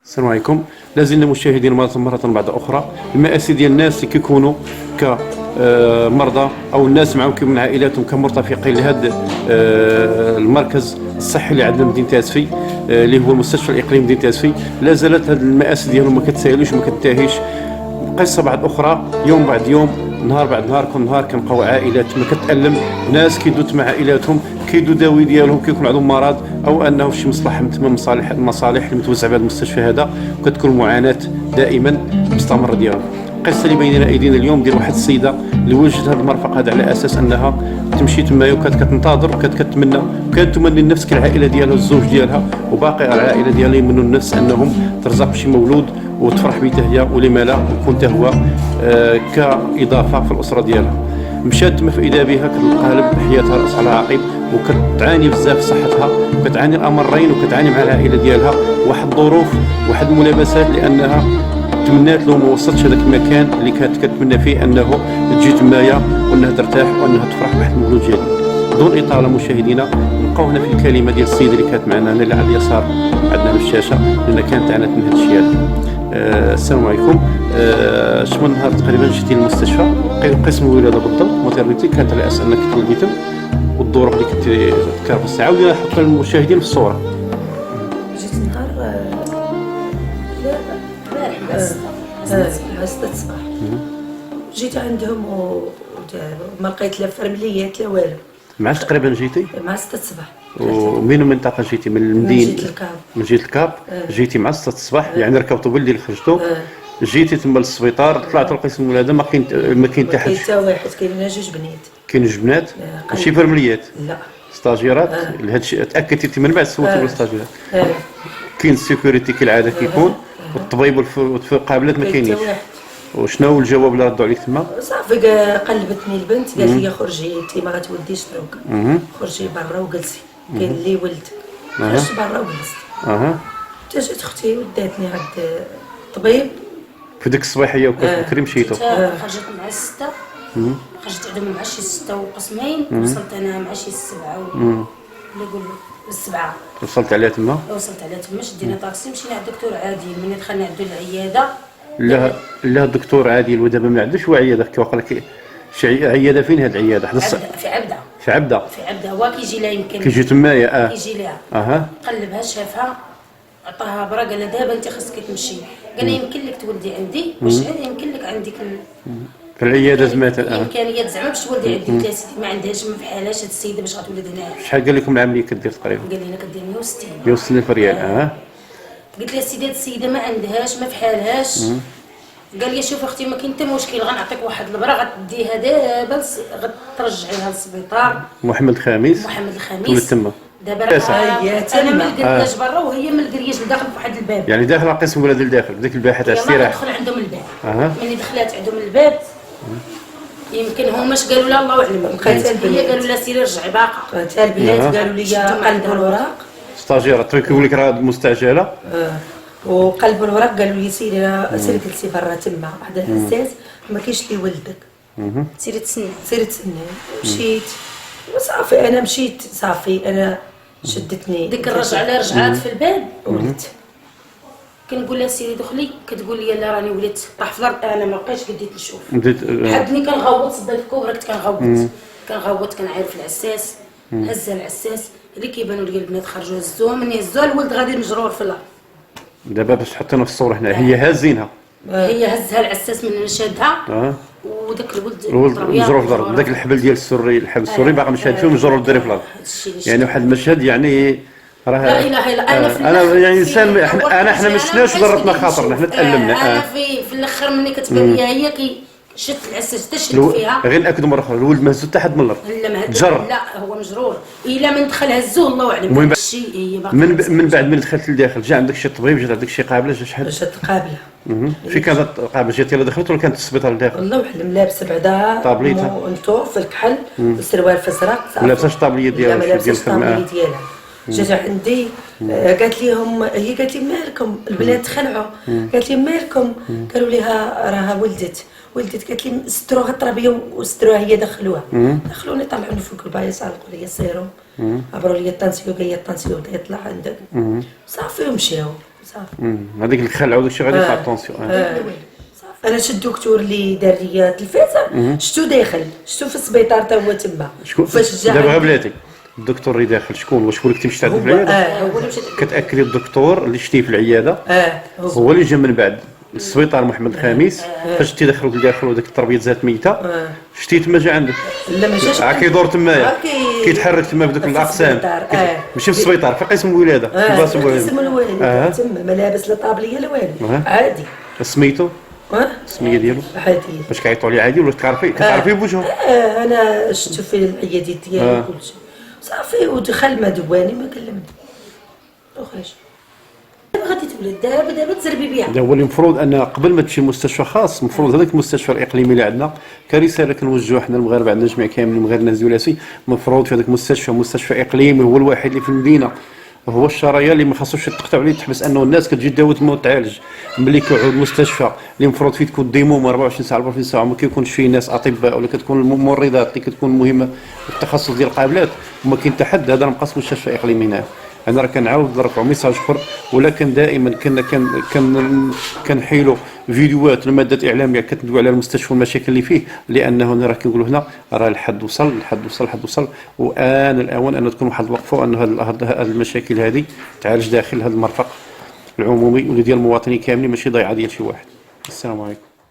السلام عليكم. لازلنا مشاهدين مرة بعد أخرى. المآسي ديال الناس اللي كيكونوا كمرضى أو الناس معهم من عائلاتهم كمرتفقين لهذا المركز الصحي اللي عندنا مدينة أسفي اللي هو المستشفى الإقليمي مدينة أسفي، لا زالت هذه المآسي ديالهم ما كتساهلوش وما كتنتهيش. قصة بعد أخرى، يوم بعد يوم، نهار بعد نهار، كل نهار كنلقاو عائلات ما كتألم، ناس كيدوت مع عائلاتهم كيدوا داوي ديالهم، كيكون عندهم مرض او انه شي مصلحه من تما المصالح اللي متوزعه في هذا المستشفى هذا، وكتكون معاناه دائما مستمره ديالهم. القصه اللي بين ايدينا اليوم ديال واحد السيده اللي وجدت هذا المرفق هذا على اساس انها تمشي تما وكانت كتنتظر وكانت كتمنى وكانت تمني النفس كالعائله ديالها الزوج ديالها وباقي العائله ديالها يمنوا النفس انهم ترزق بشي مولود وتفرح به هي ولما لا ويكون حتى هو كاضافه في الاسره ديالها. مشات تما فاذا بها كتنقلب حياتها راس على عقب وكتعاني بزاف في صحتها وكتعاني الامرين وكتعاني مع العائله ديالها واحد الظروف واحد الملابسات لانها تمنات له ما وصلتش هذاك المكان اللي كانت كتمنى فيه انه تجي تمايا وانها ترتاح وانها تفرح بواحد المولود جديد. بدون اطاله مشاهدينا نبقاو هنا في الكلمه ديال السيده اللي كانت معنا هنا اللي على اليسار عندنا في الشاشه لان كانت عانت من هذا الشيء هذا. السلام عليكم. شمن نهار تقريبا جيتي للمستشفى قسم الولاده بالضبط ماتيرنيتي، كانت على اساس انك تولدي والظروف اللي كنتي تذكر في الساعه ودينا نحط للمشاهدين في الصوره. جيت نهار مع 6 الصباح جيت عندهم وما لقيت لا فرمليات لا والو. مع تقريبا جيتي؟ مع 6 الصباح. ومن منطقه جيتي؟ من المدينه؟ من جهه الكاب. من جهه الكاب. جيتي مع 6 الصباح يعني ركبتوا بالليل اللي خرجتوا جيتي تما للسبيطار طلعتوا لقسم الولاده ما كاين حتى حد. كاين حتى واحد، كاين جوج بنات. كاين جوج بنات؟ ماشي فرمليات؟ لا ستاجيرات. لهذا الشيء تاكدتي انت من بعد سولتوا بالستاجيرات؟ كاين السيكوريتي كالعاده كيكون والطبيب والقابلات ما كاينينش. وشنو هو الجواب اللي ردوا عليك تما؟ صافي قلبتني البنت قالت لي خرجي انت ما غتولديش دروك، خرجي برا وجلسي. كاين اللي ولد خرجت برا وجلست. حتى جات اختي وداتني عند الطبيب في ديك الصباحيه وكنت مشيتو. خرجت مع 6 خرجت عندهم مع شي 6 وقسمين وصلت انا مع شي 7 ولا نقول 7. وصلت عليها تما؟ وصلت عليها تما شدينا طاكسي مشينا عند الدكتور عادل. ملي دخلنا عنده العياده لا الدكتور عادل ودابا ما عندوش هو عياده كيوقع لك شي عياده. فين هاد العياده؟ في عبده. في عبده هو كيجي لها يمكن كيجي تمايا. كيجي لها قلبها شافها عطاها برا قال لها دابا انت خاصك تمشي. قال لها يمكن لك تولدي عندي واش هذا يمكن لك عندك في العياده زعما امكانيات زعما باش تولدي عندي. قلت لها سيدي ما عندهاش ما بحالهاش هاد السيده باش غتولد هنا. شحال قال لكم العمليه كدير تقريبا؟ قال لنا كدير 160 160 ريال. قلت لها سيدي هاد السيده ما عندهاش ما بحالهاش. قال لي شوف اختي ما كاين حتى مشكل غنعطيك واحد البرا غديها دابا غترجعيها للسبيطار. محمد الخامس تولد تما دابا انا من الكرياج برا وهي من الكرياج لداخل بواحد الباب يعني داخل قسم الولاده لداخل بديك الباحه تاع الاستراحه. دخل عندهم الباب. ملي دخلات عندهم الباب يمكن هما قالوا لها الله اعلم. هي قالوا لها سيري رجعي باقا. حتى البنات قالوا لي قلبوا الوراق. ستاجيرات كيقول لك راه مستعجله. وقلبوا الوراق قالوا لي سيري جلسي برا تما واحد الحساس ما كاينش اللي يولدك. سيري تسنى. مشيت وصافي انا مشيت صافي انا شدتني ديك الرجعه رجعات في الباب ولدت. كنقول لها سيري دخلي كتقول لي لا راني ولدت. طاح في الارض انا ما بقيتش قديت نشوف. حدني كنغوط صدات الكوبرا كنت كنغوط كنعرف العساس. هزها العساس اللي كيبانوا لي البنات خرجوا هزوها مني هزوها الولد غادي مجرور في الارض. دابا باش تحطينا في الصوره هنا هي هازينها. هي هزها العساس من شادها وداك الولد مجرور في الارض. داك الحبل ديال السري الحبل السري باقي مشاد فيه مجرور ديري في الارض. يعني واحد المشهد يعني راه لا اله الا انا يعني انسان احنا ما شفناش ضرتنا خاطرنا حنا تالمنا. انا في الاخر ملي كتبان لي هي شدت العساس حتى شد فيها. غير ناكدوا مره اخرى الولد مهزو حتى حد من الارض. لا هو مجرور. الا من دخل هزوه الله اعلم. المهم الشيء هي باقي من بعد من دخلت لداخل جا عندك شي طبيب جات عندك شي قابله جا شحال؟ جات قابله. في كانت قابله جات يلا دخلت ولا كانت في السبيطار لداخل؟ الله اعلم. لابسه بعدا طابليته في الكحل والسروال في الزرق. ما لابساش الطابليه ديالها ديال الخدمه ديالها. جات عندي قالت لهم هي قالت لي مالكم البنات تخلعوا. قالت لي مالكم قالوا لها راها ولدت. قالت لي ستروها الطرابيه وستروها هي دخلوني طلعوني فوق البايص علقوا لي السيروم عبروا لي الطانسيو. قال لي الطانسيو بدا يطلع عندك صافي ومشاو. صافي. هذيك الخلع وداك الشيء غادي يرفع الطونسيون. انا شفت الدكتور اللي دار لي التلفازه، شفتو داخل، شفتو في السبيطار تا هو تما. شكون فاش دابا غير بلاتي الدكتور اللي داخل شكون؟ واش هو اللي كنتي مشتعل في العياده؟ هو اللي مشى كتاكدي الدكتور اللي شتيه في العياده هو اللي جا من بعد السبيطار محمد الخامس. فاش شتي دخلوك لداخل وداك التربيه زات ميته، شتي تما جا عندك لا ما جاش كيدور تمايا كيتحرك تما بدوك الاقسام، ماشي في السبيطار في قسم الولاده في بلاصه قسم الولاده الوالد تما ملابس لا طابليه لا والو عادي. سميتو السميه ديالو عادي. باش كيعيطوا عليه عادي ولا كتعرفيه بوجهه؟ انا شفتو في العيادات ديالي كلشي صافي. ودخل ما دواني ما كلمني وخرج. غادي تولد دابا تزربي بها. هذا هو اللي المفروض ان قبل ما تمشي لمستشفى خاص، المفروض هذاك المستشفى الاقليمي اللي عندنا كرساله كنوجهوا حنا المغاربه، عندنا جميع كاملين غير الناس ديالاسي، المفروض في هذاك المستشفى مستشفى اقليمي هو الوحيد اللي في المدينه، هو الشرايا اللي ما خاصوش يتقطعوا عليه تحبس، انه الناس كتجي داوي تما وتعالج. ملي كيعود المستشفى اللي المفروض فيه تكون ديموم 24 ساعه 24 ساعه، ما كيكونش فيه ناس اطباء ولا كتكون الممرضات اللي كتكون مهمه في التخصص ديال القابلات وما كاين حتى حد، هذا نقص مستشفى اقليمي هنا. انا راه كنعاود نرفعوا ميساج اخر، ولكن دائما كنحيلوا فيديوهات لمادات اعلاميه كتدوي على المستشفى والمشاكل اللي فيه، لانه انا راه كنقولوا هنا راه الحد وصل، وان الاوان ان تكون واحد الوقفه وان هذه المشاكل هذه تعالج داخل هذا المرفق العمومي واللي ديال المواطنين كاملين، ماشي ضيعه ديال شي واحد. السلام عليكم.